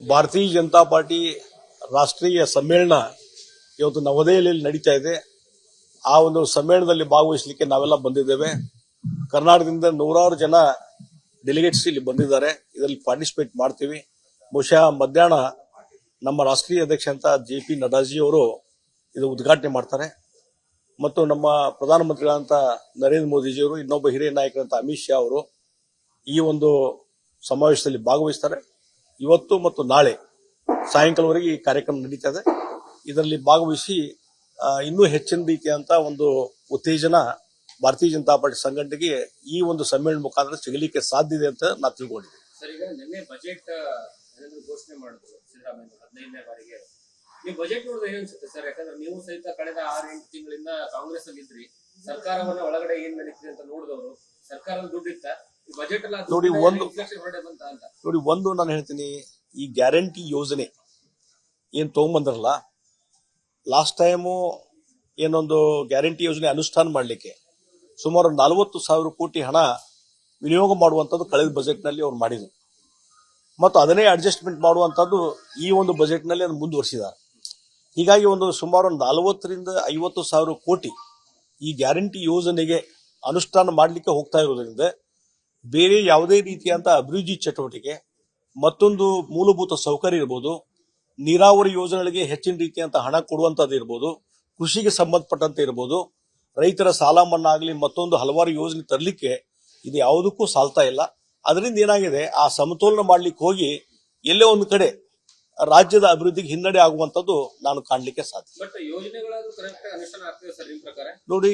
ಭಾರತೀಯ ಜನತಾ ಪಾರ್ಟಿ ರಾಷ್ಟ್ರೀಯ ಸಮ್ಮೇಳನ ಇವತ್ತು ನವದೆಹಲಿಯಲ್ಲಿ ನಡೀತಾ ಇದೆ. ಆ ಒಂದು ಸಮ್ಮೇಳನದಲ್ಲಿ ಭಾಗವಹಿಸಲಿಕ್ಕೆ ನಾವೆಲ್ಲ ಬಂದಿದ್ದೇವೆ. ಕರ್ನಾಟಕದಿಂದ ನೂರಾರು ಜನ ಡೆಲಿಗೇಟ್ಸ್ ಇಲ್ಲಿ ಬಂದಿದ್ದಾರೆ. ಇದರಲ್ಲಿ ಪಾರ್ಟಿಸಿಪೇಟ್ ಮಾಡ್ತೀವಿ. ಬಹುಶಃ ಮಧ್ಯಾಹ್ನ ನಮ್ಮ ರಾಷ್ಟ್ರೀಯ ಅಧ್ಯಕ್ಷ ಅಂತ JP ನಡ್ಡಾಜಿ ಅವರು ಇದು ಉದ್ಘಾಟನೆ ಮಾಡ್ತಾರೆ ಮತ್ತು ನಮ್ಮ ಪ್ರಧಾನಮಂತ್ರಿಗಳಂತ ನರೇಂದ್ರ ಮೋದಿಜಿಯವರು, ಇನ್ನೊಬ್ಬ ಹಿರಿಯ ನಾಯಕರಂತ ಅಮಿತ್ ಶಾ ಅವರು ಈ ಒಂದು ಸಮಾವೇಶದಲ್ಲಿ ಭಾಗವಹಿಸ್ತಾರೆ. ಇವತ್ತು ಮತ್ತು ನಾಳೆ ಸಾಯಂಕಾಲವರೆಗೆ ಈ ಕಾರ್ಯಕ್ರಮ ನಡೀತಾ ಇದೆ. ಇದರಲ್ಲಿ ಭಾಗವಹಿಸಿ ಇನ್ನೂ ಹೆಚ್ಚಿನ ರೀತಿಯಂತ ಒಂದು ಉತ್ತೇಜನ ಭಾರತೀಯ ಜನತಾ ಪಾರ್ಟಿ ಸಂಘಟನೆಗೆ ಈ ಒಂದು ಸಮ್ಮೇಳನ ಮುಖಾಂತರ ಸಿಗಲಿಕ್ಕೆ ಸಾಧ್ಯ ಇದೆ ಅಂತ ನಾವು ತಿಳ್ಕೊಂಡಿದ್ದೀವಿ. ಸರ್, ಈಗ ನಿನ್ನೆ ಬಜೆಟ್ ಘೋಷಣೆ ಮಾಡಿದ್ರು ಸಿದ್ದರಾಮಯ್ಯ 15ನೇ ಬಾರಿಗೆ. ನೀವು ಬಜೆಟ್ ನೋಡಿದ್ರೆ ಏನ್ ಅನ್ಸುತ್ತೆ ಸರ್? ಯಾಕಂದ್ರೆ ನೀವು ಸಹಿತ ಕಳೆದ 6-8 ತಿಂಗಳಿಂದ ಕಾಂಗ್ರೆಸ್ ಅಲ್ಲಿ ಇದ್ರಿ. ಸರ್ಕಾರವನ್ನ ಒಳಗಡೆ ಏನ್ ನಡೀತಿದೆ ಅಂತ ನೋಡಿದವರು ಸರ್ಕಾರದ ದುಡ್ಡಿತ್ತ ಬಜೆಟ್ ಎಲ್ಲ ನೋಡಿ. ಒಂದು ನಾನು ಹೇಳ್ತೀನಿ, ಈ ಗ್ಯಾರಂಟಿ ಯೋಜನೆ ಏನ್ ತಗೊಂಬಂದ್ರಲ್ಲ, ಲಾಸ್ಟ್ ಟೈಮು ಏನೊಂದು ಗ್ಯಾರಂಟಿ ಯೋಜನೆ ಅನುಷ್ಠಾನ ಮಾಡಲಿಕ್ಕೆ ಸುಮಾರು 40,000 ಕೋಟಿ ಹಣ ವಿನಿಯೋಗ ಮಾಡುವಂತದ್ದು ಕಳೆದ ಬಜೆಟ್ ನಲ್ಲಿ ಅವ್ರು ಮಾಡಿದ್ರು ಮತ್ತು ಅದನ್ನೇ ಅಡ್ಜಸ್ಟ್ಮೆಂಟ್ ಮಾಡುವಂತದ್ದು ಈ ಒಂದು ಬಜೆಟ್ ನಲ್ಲಿ ಅದನ್ನು ಮುಂದುವರಿಸಿದ್ದಾರೆ. ಹೀಗಾಗಿ ಒಂದು ಸುಮಾರು 40,000 ರಿಂದ 50,000 ಕೋಟಿ ಈ ಗ್ಯಾರಂಟಿ ಯೋಜನೆಗೆ ಅನುಷ್ಠಾನ ಮಾಡಲಿಕ್ಕೆ ಹೋಗ್ತಾ ಇರೋದ್ರಿಂದ ಬೇರೆ ಯಾವುದೇ ರೀತಿಯಂತ ಅಭಿವೃದ್ಧಿ ಚಟುವಟಿಕೆ, ಮತ್ತೊಂದು ಮೂಲಭೂತ ಸೌಕರ್ಯ ಇರ್ಬೋದು, ನೀರಾವರಿ ಯೋಜನೆಗಳಿಗೆ ಹೆಚ್ಚಿನ ರೀತಿಯಂತ ಹಣ ಕೊಡುವಂತದ್ದು ಇರ್ಬೋದು, ಕೃಷಿಗೆ ಸಂಬಂಧಪಟ್ಟಂತೆ ಇರ್ಬೋದು, ರೈತರ ಸಾಲ ಮನ್ನಾ ಆಗಲಿ, ಮತ್ತೊಂದು ಹಲವಾರು ಯೋಜನೆ ತರಲಿಕ್ಕೆ ಇದು ಯಾವುದಕ್ಕೂ ಸಾಲ್ತಾ ಇಲ್ಲ. ಅದರಿಂದ ಏನಾಗಿದೆ, ಆ ಸಮತೋಲನ ಮಾಡ್ಲಿಕ್ಕೆ ಹೋಗಿ ಎಲ್ಲೇ ಒಂದು ಕಡೆ ರಾಜ್ಯದ ಅಭಿವೃದ್ಧಿಗೆ ಹಿನ್ನಡೆ ಆಗುವಂತದ್ದು ನಾನು ಕಾಣಲಿಕ್ಕೆ ಸಾಧ್ಯ. ನೋಡಿ,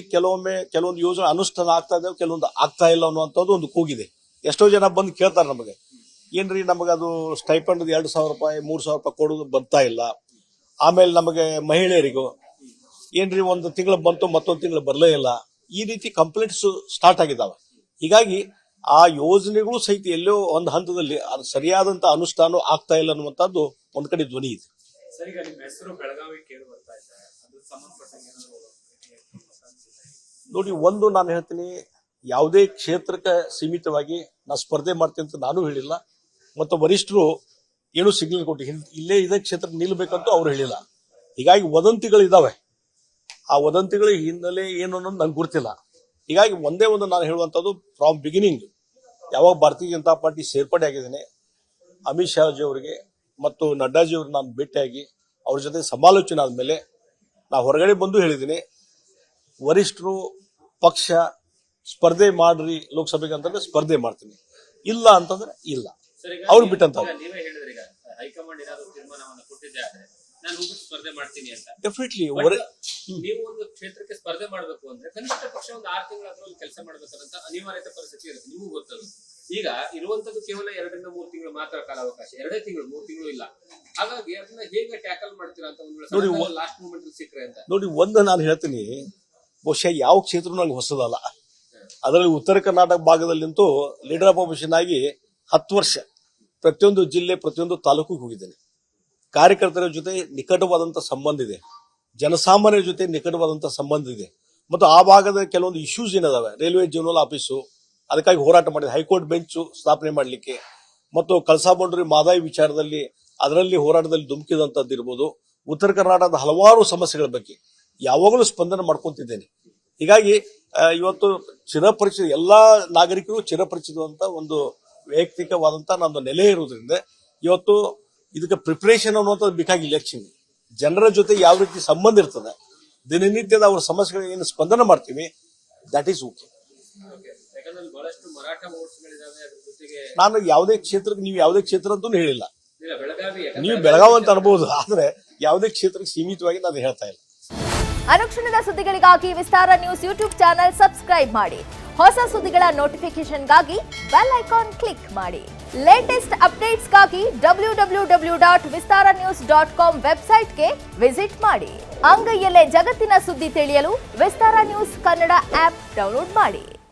ಕೆಲವೊಂದು ಯೋಜನೆ ಅನುಷ್ಠಾನ ಆಗ್ತಾ ಇದೆ, ಕೆಲವೊಂದು ಆಗ್ತಾ ಇಲ್ಲ ಅನ್ನುವಂಥದ್ದು ಒಂದು ಕೂಗಿದೆ. ಎಷ್ಟೋ ಜನ ಬಂದು ಕೇಳ್ತಾರೆ ನಮಗೆ, ಏನ್ರಿ ನಮಗೆ ಅದು ಸ್ಟೈಪಂಡ್ 2,000 ರೂಪಾಯಿ 3,000 ರೂಪಾಯಿ ಕೊಡೋದು ಬರ್ತಾ ಇಲ್ಲ. ಆಮೇಲೆ ನಮಗೆ ಮಹಿಳೆಯರಿಗೂ ಏನ್ರಿ ಒಂದು ತಿಂಗಳು ಬಂತು ಮತ್ತೊಂದು ತಿಂಗಳು ಬರಲೇ ಇಲ್ಲ. ಈ ರೀತಿ ಕಂಪ್ಲೇಂಟ್ಸ್ ಸ್ಟಾರ್ಟ್ ಆಗಿದ್ದಾವೆ. ಹೀಗಾಗಿ ಆ ಯೋಜನೆಗಳು ಸಹಿತ ಎಲ್ಲೋ ಒಂದು ಹಂತದಲ್ಲಿ ಸರಿಯಾದಂತ ಅನುಷ್ಠಾನ ಆಗ್ತಾ ಇಲ್ಲ ಅನ್ನುವಂಥದ್ದು ಒಂದ್ ಕಡೆ ಧ್ವನಿ ಇದೆ. ನೋಡಿ, ಒಂದು ನಾನು ಹೇಳ್ತೀನಿ, ಯಾವುದೇ ಕ್ಷೇತ್ರಕ್ಕೆ ಸೀಮಿತವಾಗಿ ನಾ ಸ್ಪರ್ಧೆ ಮಾಡ್ತೀನಿ ಅಂತ ನಾನು ಹೇಳಿಲ್ಲ ಮತ್ತು ವರಿಷ್ಠರು ಏನು ಸಿಗ್ನಲ್ ಕೊಟ್ಟು ಇದೇ ಕ್ಷೇತ್ರಕ್ಕೆ ನಿಲ್ಬೇಕಂತೂ ಅವ್ರು ಹೇಳಿಲ್ಲ. ಹೀಗಾಗಿ ವದಂತಿಗಳಿದಾವೆ. ಆ ವದಂತಿಗಳ ಹಿನ್ನೆಲೆ ಏನು ಅನ್ನೋದು ನಂಗೆ ಗೊತ್ತಿಲ್ಲ. ಹೀಗಾಗಿ ಒಂದೇ ಒಂದು ನಾನು ಹೇಳುವಂಥದ್ದು, ಫ್ರಾಮ್ ಬಿಗಿನಿಂಗ್ ಯಾವಾಗ ಭಾರತೀಯ ಜನತಾ ಪಾರ್ಟಿ ಸೇರ್ಪಡೆ ಆಗಿದ್ದೇನೆ, ಅಮಿತ್ ಶಾ ಜಿ ಅವರಿಗೆ ಮತ್ತು ನಡ್ಡಾಜಿ ಅವ್ರಿಗೆ ನಾನು ಭೇಟಿಯಾಗಿ ಅವ್ರ ಜೊತೆ ಸಮಾಲೋಚನೆ ಆದ್ಮೇಲೆ ನಾ ಹೊರಗಡೆ ಬಂದು ಹೇಳಿದ್ದೀನಿ, ವರಿಷ್ಠರು ಪಕ್ಷ ಸ್ಪರ್ಧೆ ಮಾಡ್ರಿ ಲೋಕಸಭೆಗೆ ಅಂತಂದ್ರೆ ಸ್ಪರ್ಧೆ ಮಾಡ್ತೀನಿ, ಇಲ್ಲ ಅಂತಂದ್ರೆ ಇಲ್ಲ, ಅವ್ರು ಬಿಟ್ಟಂತ. ಡೆಫಿನೆಟ್ಲಿ ನೀವು ಒಂದು ಕ್ಷೇತ್ರಕ್ಕೆ ಸ್ಪರ್ಧೆ ಮಾಡಬೇಕು ಅಂದ್ರೆ ಕನಿಷ್ಠ ಪಕ್ಷ ಒಂದು 6 ತಿಂಗಳಾದ್ರೂ ಕೆಲಸ ಮಾಡಬೇಕಂತ ಅನಿವಾರ್ಯತೆ ಪರಿಸ್ಥಿತಿ ಇರುತ್ತೆ, ನಿಮಗೂ ಗೊತ್ತದು. ಈಗ ಇರುವಂತದ್ದು ಕೇವಲ 2 ರಿಂದ 3 ತಿಂಗಳು ಮಾತ್ರ ಕಾಲಾವಕಾಶ, 2 ತಿಂಗಳು 3 ತಿಂಗಳು ಇಲ್ಲ. ಹಾಗಾಗಿ ಅದನ್ನ ಹೇಗೆ ಟ್ಯಾಕಲ್ ಮಾಡ್ತೀರಾ ಅಂತ ಒಂದು ಲಾಸ್ಟ್ ಮೂಮೆಂಟ್ ಸಿಕ್ಕರೆ ಅಂತ ನೋಡಿ. ಒಂದು ನಾನು ಹೇಳ್ತೀನಿ, ಬಹುಶಃ ಯಾವ ಕ್ಷೇತ್ರ ನಂಗೆ ಹೊಸದಲ್ಲ. ಅದರಲ್ಲಿ ಉತ್ತರ ಕರ್ನಾಟಕ ಭಾಗದಲ್ಲಂತೂ ಲೀಡರ್ ಆಫ್ ಅಪೋಸಿಷನ್ ಆಗಿ 10 ವರ್ಷ ಪ್ರತಿಯೊಂದು ಜಿಲ್ಲೆ ಪ್ರತಿಯೊಂದು ತಾಲೂಕಿಗೆ ಹೋಗಿದ್ದೇನೆ. ಕಾರ್ಯಕರ್ತರ ಜೊತೆ ನಿಕಟವಾದಂತಹ ಸಂಬಂಧ ಇದೆ, ಜನಸಾಮಾನ್ಯರ ಜೊತೆ ನಿಕಟವಾದಂತಹ ಸಂಬಂಧ ಇದೆ ಮತ್ತು ಆ ಭಾಗದ ಕೆಲವೊಂದು ಇಶ್ಯೂಸ್ ಏನಿದಾವೆ, ರೈಲ್ವೆ ಜೋನಲ್ ಆಫೀಸು ಅದಕ್ಕಾಗಿ ಹೋರಾಟ ಮಾಡಿದೆ, ಹೈಕೋರ್ಟ್ ಬೆಂಚ್ ಸ್ಥಾಪನೆ ಮಾಡಲಿಕ್ಕೆ ಮತ್ತು ಕಳಸಾ ಬಂಡೂರಿ ಮಾದಾಯಿ ವಿಚಾರದಲ್ಲಿ ಅದರಲ್ಲಿ ಹೋರಾಟದಲ್ಲಿ ಧುಮುಕಿದಂತದ್ದು ಇರ್ಬೋದು, ಉತ್ತರ ಕರ್ನಾಟಕದ ಹಲವಾರು ಸಮಸ್ಯೆಗಳ ಬಗ್ಗೆ ಯಾವಾಗಲೂ ಸ್ಪಂದನೆ ಮಾಡ್ಕೊಂತಿದ್ದೇನೆ. ಹೀಗಾಗಿ ಇವತ್ತು ಚಿರಪರಿಚಿತ ಎಲ್ಲಾ ನಾಗರಿಕರು ಚಿರಪರಿಚಿತವಂತ ಒಂದು ವೈಯಕ್ತಿಕವಾದಂತ ನಂದು ನೆಲೆ ಇರುವುದರಿಂದ ಇವತ್ತು ಇದಕ್ಕೆ ಪ್ರಿಪರೇಷನ್ ಅನ್ನುವಂಥದ್ದು ಬೇಕಾಗಿ ಇಲೆಕ್ಷನ್ ಜನರ ಜೊತೆ ಯಾವ ರೀತಿ ಸಂಬಂಧ ಇರ್ತದೆ, ದಿನನಿತ್ಯದ ಅವ್ರ ಸಮಸ್ಯೆಗಳಿಗೆ ಏನು ಸ್ಪಂದನೆ ಮಾಡ್ತೀವಿ, ದಟ್ ಈಸ್ ಓಕೆ. ನಾನು ಯಾವುದೇ ಕ್ಷೇತ್ರಕ್ಕೆ, ನೀವು ಯಾವುದೇ ಕ್ಷೇತ್ರ ಅಂತೂ ಹೇಳಿಲ್ಲ, ನೀವು ಬೆಳಗಾವಿ ಅಂತ ಅನ್ಬಹುದು, ಆದ್ರೆ ಯಾವುದೇ ಕ್ಷೇತ್ರಕ್ಕೆ ಸೀಮಿತವಾಗಿ ನಾನು ಹೇಳ್ತಾ ಇಲ್ಲ. ಅನುಕ್ಷಣದ ಸುದ್ದಿಗಳಿಗಾಗಿ ವಿಸ್ತಾರ ನ್ಯೂಸ್ ಯೂಟ್ಯೂಬ್ ಚಾನೆಲ್ ಸಬ್ಸ್ಕ್ರೈಬ್ ಮಾಡಿ. ಹೊಸ ಸುದ್ದಿಗಳ ನೋಟಿಫಿಕೇಶನ್ಗಾಗಿ ಬೆಲ್ ಐಕಾನ್ ಕ್ಲಿಕ್ ಮಾಡಿ. ಲೇಟೆಸ್ಟ್ ಅಪ್ಡೇಟ್ಸ್ಗಾಗಿ www.vistaranews.com ವೆಬ್ಸೈಟ್ಗೆ ವಿಸಿಟ್ ಮಾಡಿ. ಅಂಗೈಯಲ್ಲೇ ಜಗತ್ತಿನ ಸುದ್ದಿ ತಿಳಿಯಲು ವಿಸ್ತಾರ ನ್ಯೂಸ್ ಕನ್ನಡ ಆಪ್ ಡೌನ್ಲೋಡ್ ಮಾಡಿ.